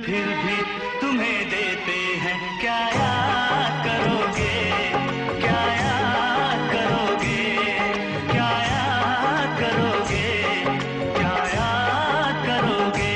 फिर भी तुम्हें देते हैं, क्या याद करोगे, क्या याद करोगे, क्या याद करोगे, क्या याद करोगे।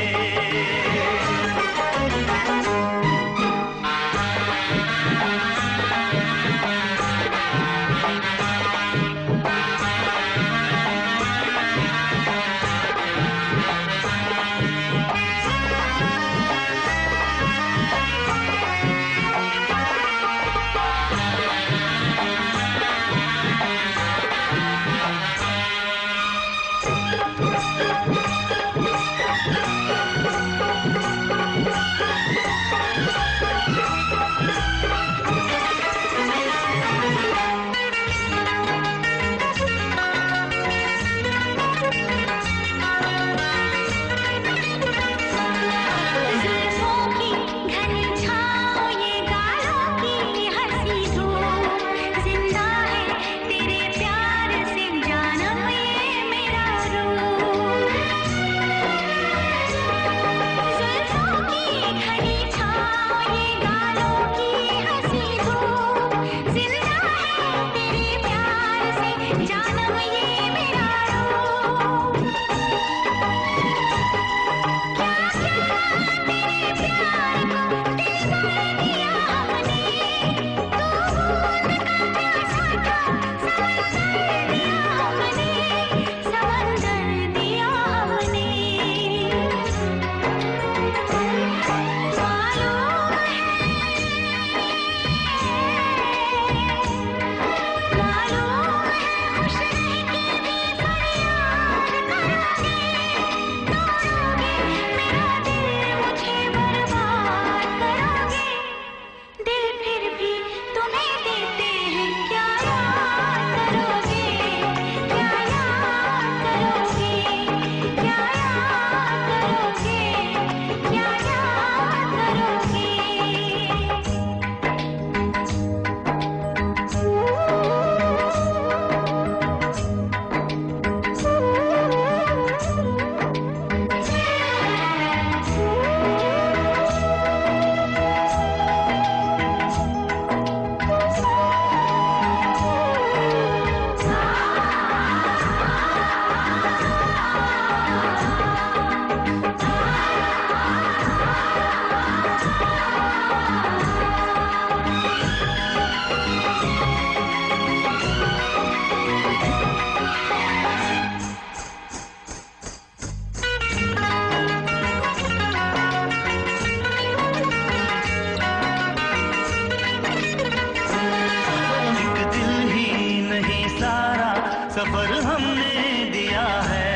सफर हमने दिया है,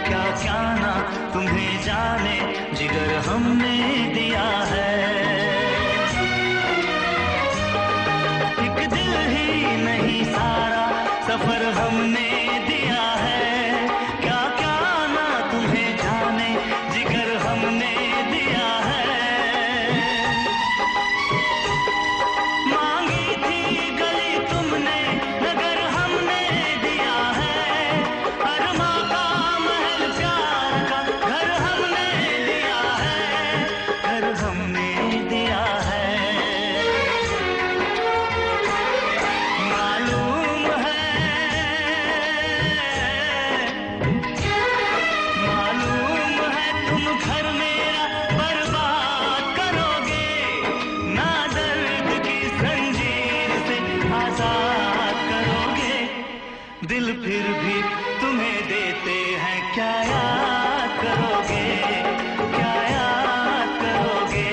क्या क्या ना तुम्हें जाने जिगर हमने दिया है। एक दिल ही नहीं सारा सफर हमने दिया है, क्या क्या ना तुम्हें जाने जिगर हमने दिया है। मांगी थी गली तुमने नगर हमने दिया है, अरमा का महल प्यार का घर हमने दिया है, घर हमने दिया है। मालूम है तुम घर मेरा बर्बाद करोगे, ना दर्द की जंजीर से आजाद करोगे। दिल फिर भी तुम्हें देते हैं, क्या याद करोगे, क्या याद करोगे,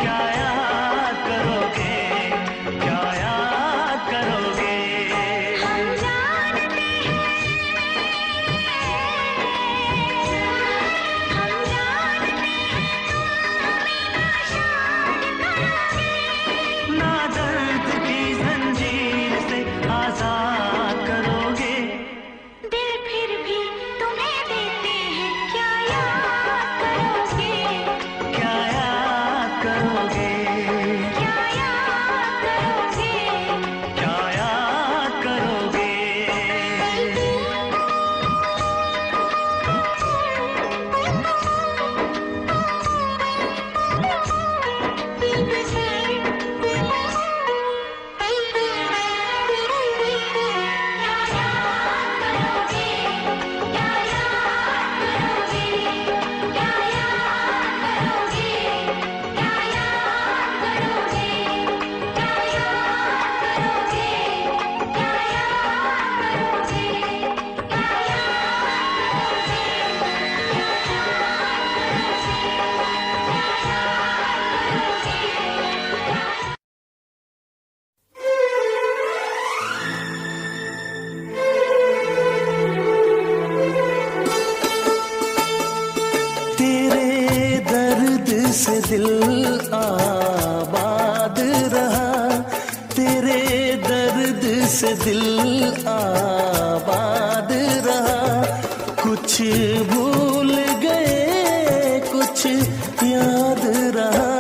क्या याद करोगे, क्या याद करोगे। हम जानते हैं, हम जानते हैं ना दर्द की जंजीर से आजाद करोगे। से दिल आबाद रहा, तेरे दर्द से दिल आबाद रहा। कुछ भूल गए कुछ याद रहा,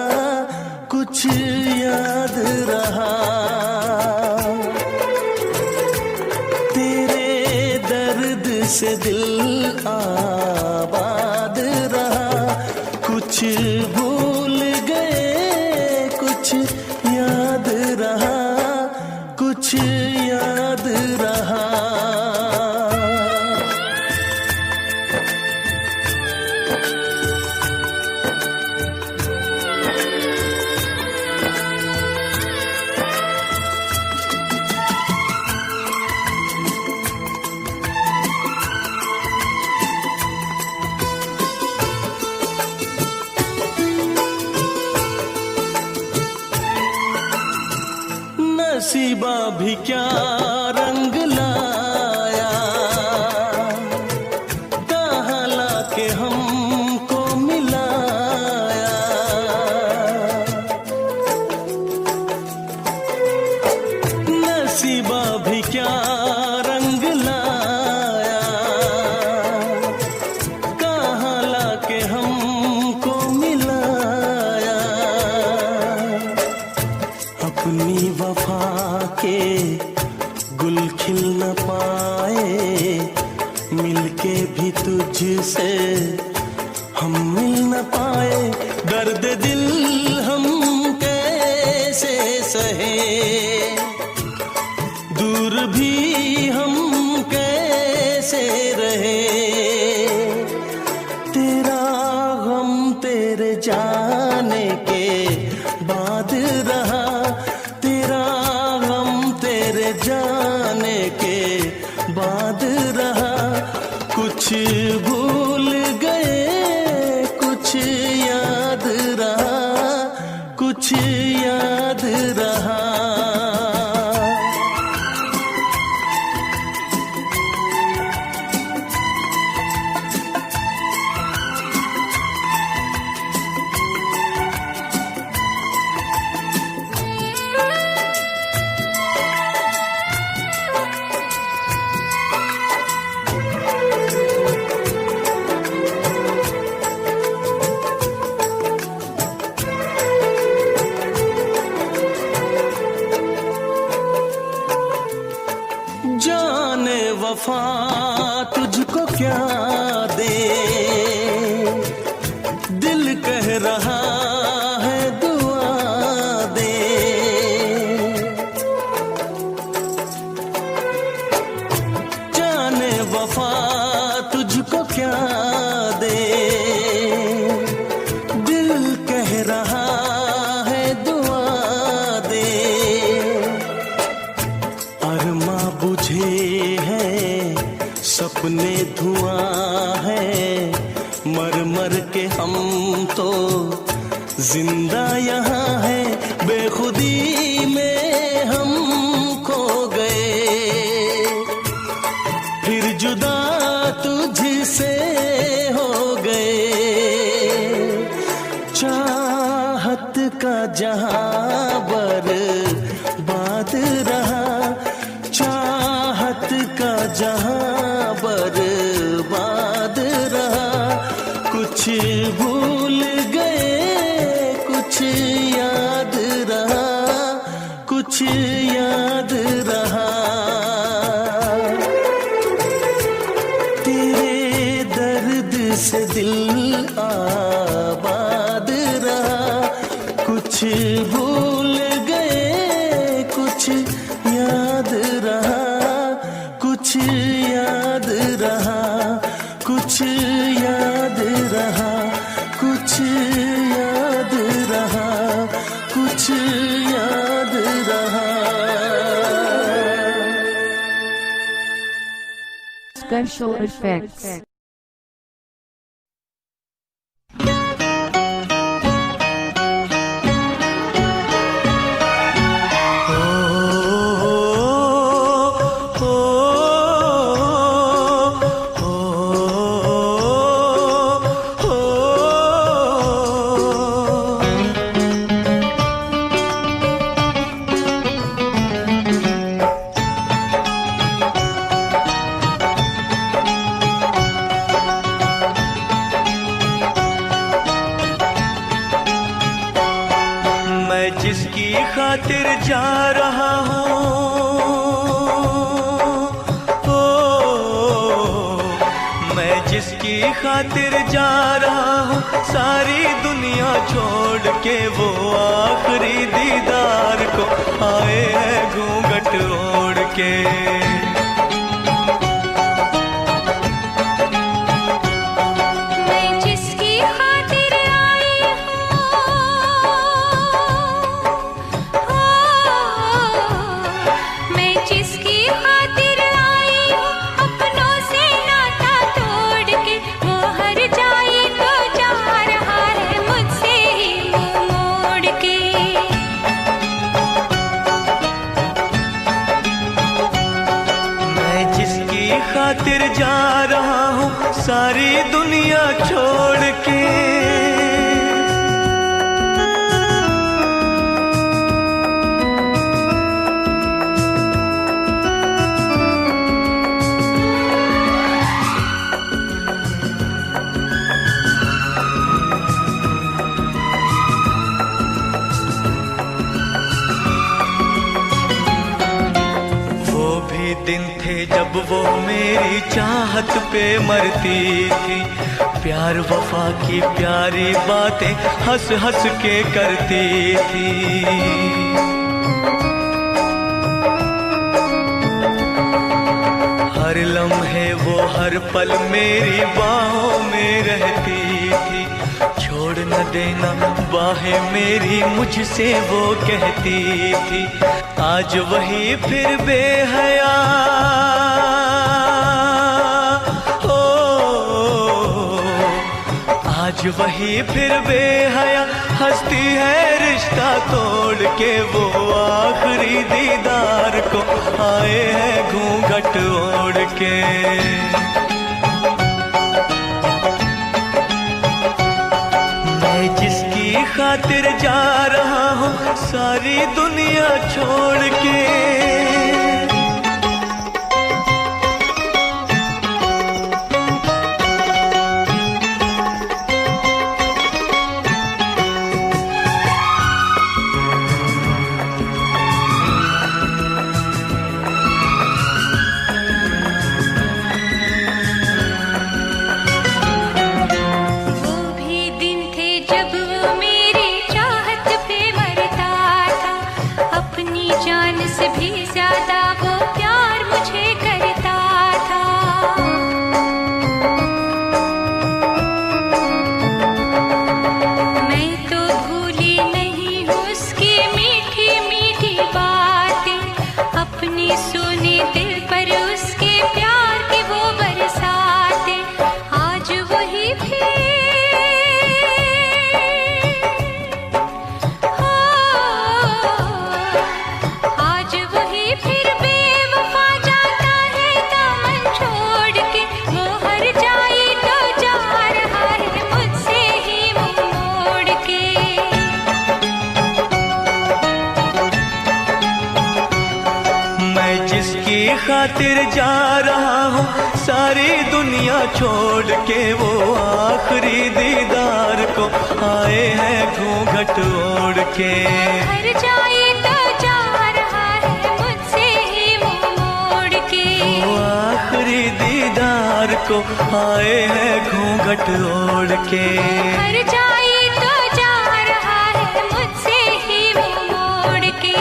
कुछ याद रहा। तेरे दर्द से दिल आबाद रहा, कुछ भूल गए कुछ याद रहा, कुछ याद रहा। नसीबा भी क्या रंग लाया, कहाँ लाके हमको मिलाया। नसीबा भी क्या रंग लाया, कहाँ लाके हमको मिलाया। अपनी वफा के गुल खिल न पाए, मिलके भी तुझसे हम मिल न पाए। दर्द दिल हम कैसे सहे, दूर भी हम कैसे रहे। तेरा गम तेरे जाने के बाद रहा, तेरा गम तेरे जाने के बाद रहा। कुछ भूल गए कुछ याद रहा, कुछ याद रहा। जाने वफा तुझको क्या दे, दिल कह रहा है दुआ दे। जाने वफा तुझको क्या दे, दिल कह रहा है दुआ दे। अरमा बुझे हैं सपने धुआं है, मर मर के हम तो जिंदा यहाँ है। बेखुदी में हम खो गए, फिर जुदा तुझसे हो गए। चाहत का जहां बर्बाद रहा, चाहत का जहां बर्बाद रहा। कुछ भूल गए कुछ याद रहा, कुछ याद रहा। तेरे दर्द से दिल आबाद रहा, कुछ भूल गए कुछ याद रहा, कुछ याद रहा, कुछ याद रहा, कुछ याद रहा, कुछ याद रहा। Special effects. खातिर जा रहा हूँ, ओ मैं जिसकी खातिर जा रहा हूँ, सारी दुनिया छोड़ के वो आखिरी दीदार को आए हैं घूंघट ओढ़ के। खातिर जा रहा हूँ सारी दुनिया छोड़ के। दिन थे जब वो मेरी चाहत पे मरती थी, प्यार वफा की प्यारी बातें हंस हंस के करती थी। हर लम्हे वो हर पल मेरी बाहों में रहती थी, छोड़ न देना बाहें मेरी मुझसे वो कहती थी। आज वही फिर बेहया हो, आज वही फिर बेहया हंसती है रिश्ता तोड़ के, वो आखिरी दीदार को आए हैं घूंघट ओढ़ के। खातिर जा रहा हूँ सारी दुनिया छोड़ के। खातिर जा रहा हूँ सारी दुनिया छोड़ के, वो आखिरी दीदार को आए हैं घूंघट ओढ़ के। हर जाए तो जा रहा है मुझसे ही मुँह मोड़ के, वो आखिरी दीदार को आए हैं घूंघट ओढ़ के। हर जाए तो जा रहा है मुझसे ही मुँह मोड़ के।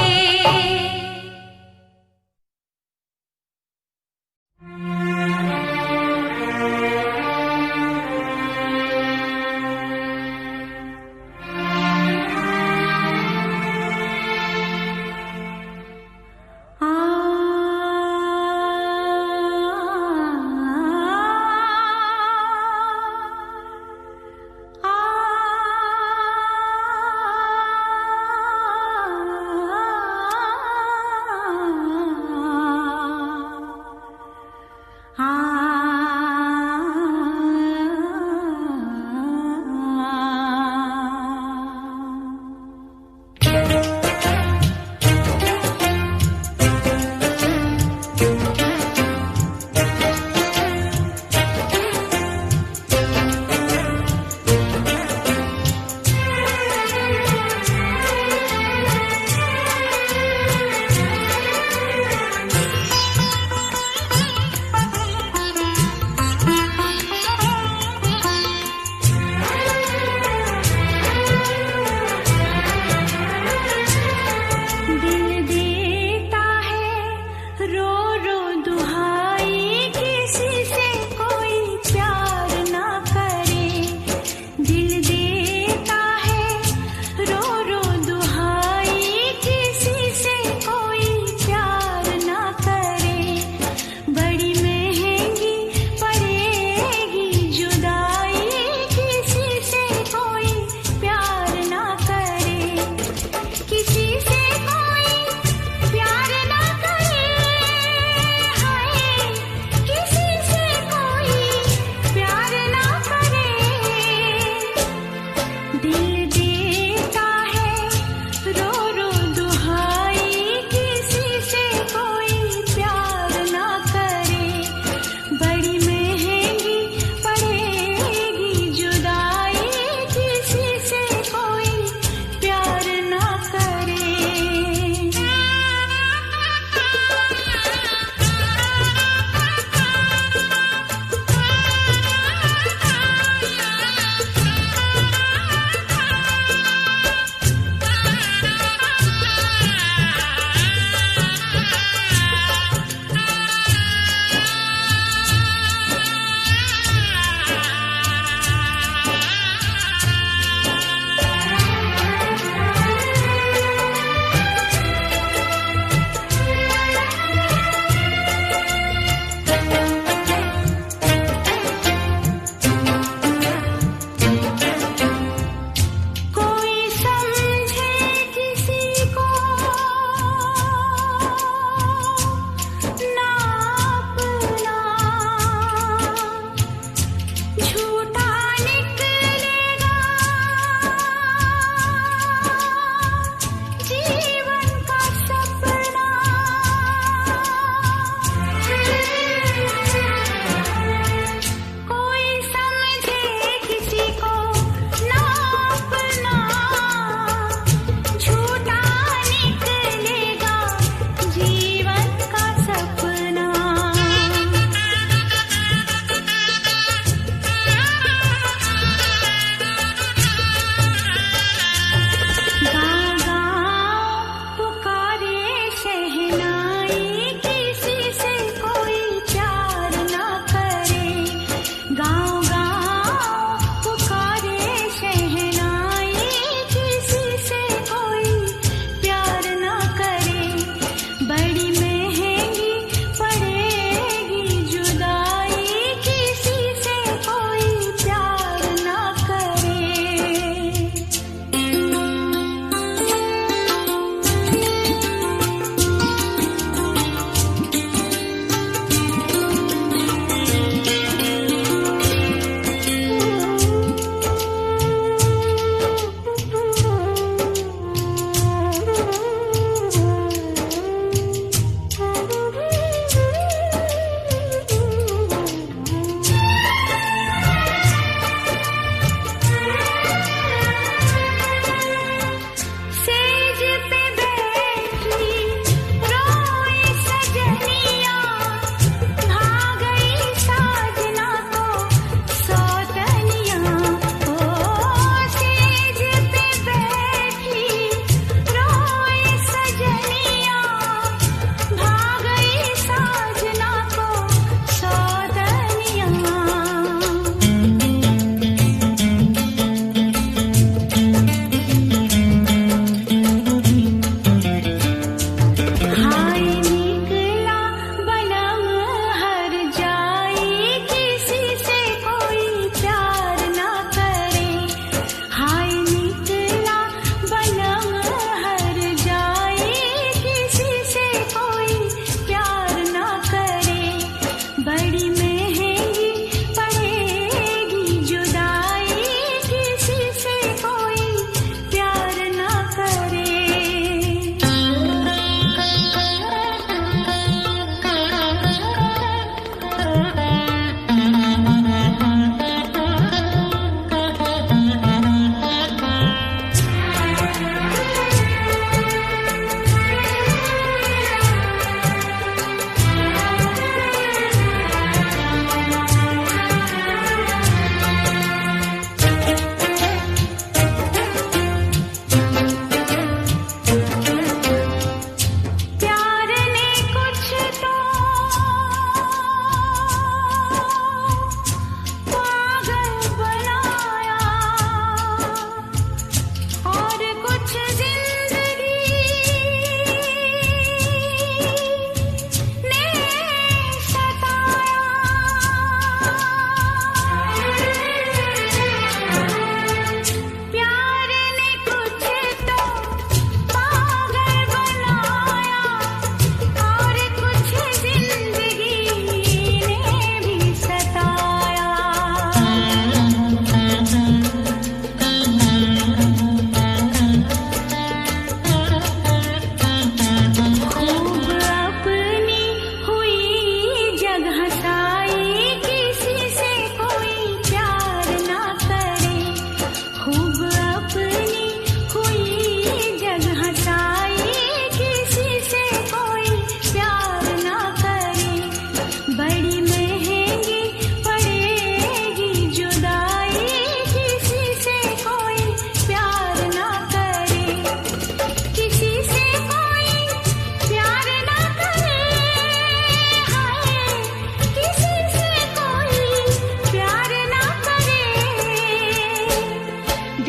आ दिल देता है रो रो दुहाई, किसी से कोई प्यार ना करे, बड़ी महंगी पड़ेगी जुदाई, किसी से कोई प्यार ना करे।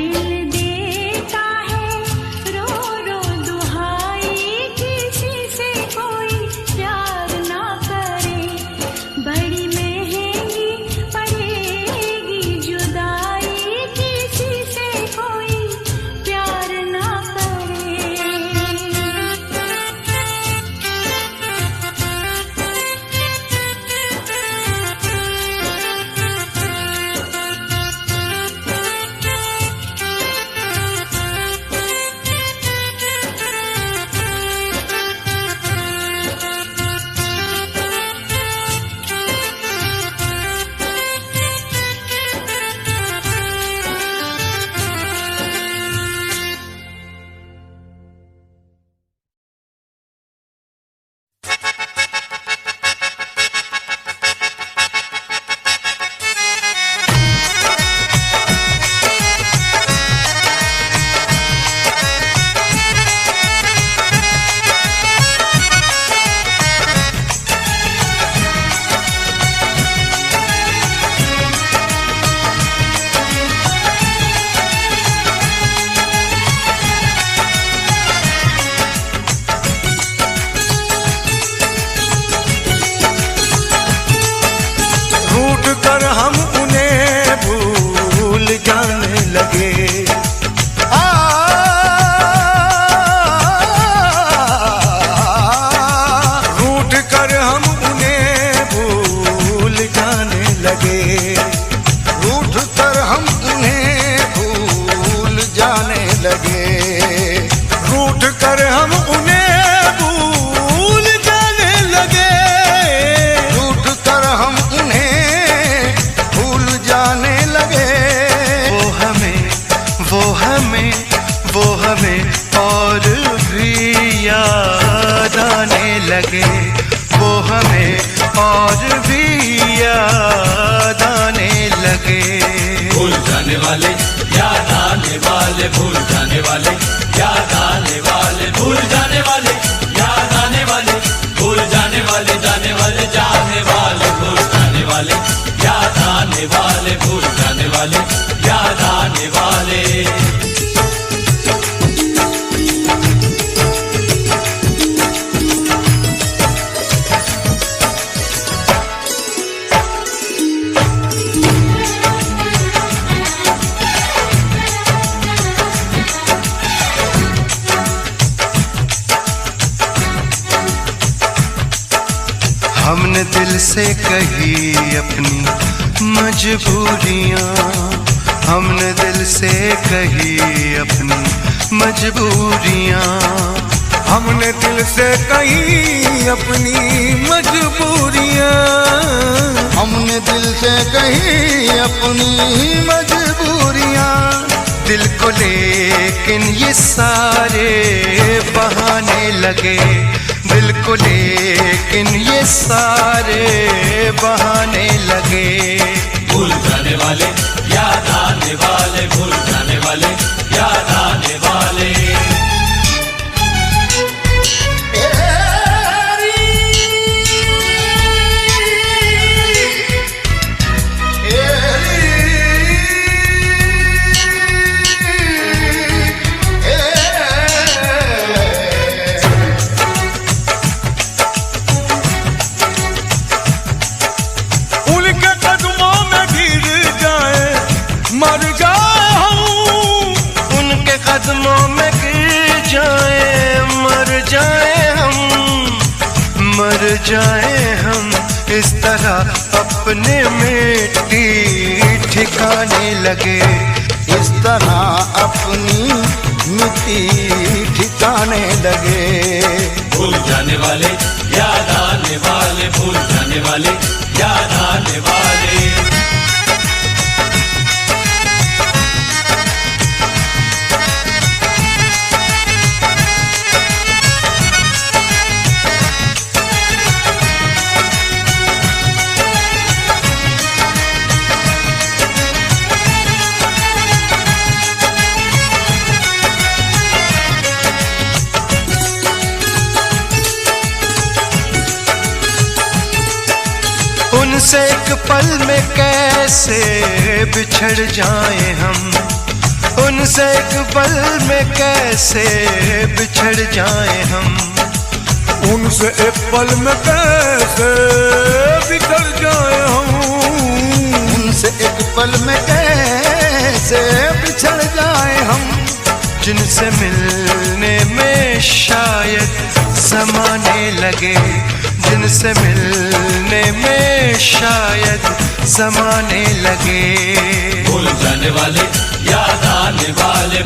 दिल देता है रो रो दुहाई, किसी से कोई प्यार ना करे, बड़ी महंगी पड़ेगी जुदाई, किसी से कोई प्यार ना कर हम उन्हें भूल जाने लगे। रूठ कर हम उन्हें भूल जाने लगे, रूठ कर हम उन्हें भूल जाने लगे, रूठ कर हम उन्हें भूल जाने लगे, रूठ कर हम उन्हें भूल जाने लगे। वो हमें और भी याद आने लगे, वो हमें और भी याद आने लगे। भूल जाने वाले याद आने वाले, भूल जाने वाले याद आने वाले, भूल जाने वाले याद आने वाले, भूल जाने वाले जाने वाले जाने वाले, भूल जाने वाले याद आने वाले, भूल जाने वाले याद आने वाले। हमने दिल से कही अपनी मजबूरियां, हमने दिल से कही अपनी मजबूरियां, हमने दिल से कही अपनी मजबूरियां, हमने दिल से कही अपनी मजबूरियां। दिल को लेकिन ये सारे बहाने लगे, दिल को लेकिन ये सारे बहाने लगे। भूल जाने वाले याद आने वाले, भूल जाने वाले याद आने वाले। मर जाए हम उनके कदमों में गिर जाए, मर जाए हम, मर जाए हम, इस तरह अपने मिट्टी ठिकाने लगे, इस तरह अपनी मिट्टी ठिकाने लगे। भूल जाने वाले याद आने वाले, भूल जाने वाले याद आने वाले। उनसे एक पल में कैसे बिछड़ जाए हम, उनसे एक पल में कैसे बिछड़ जाए हम, उनसे एक पल में कैसे बिछड़ जाए हम, उनसे एक पल में कैसे बिछड़ जाए हम। जिनसे मिलने में शायद समाने लगे, जिनसे मिलने में शायद समाने लगे। भूल जाने वाले याद आने वाले,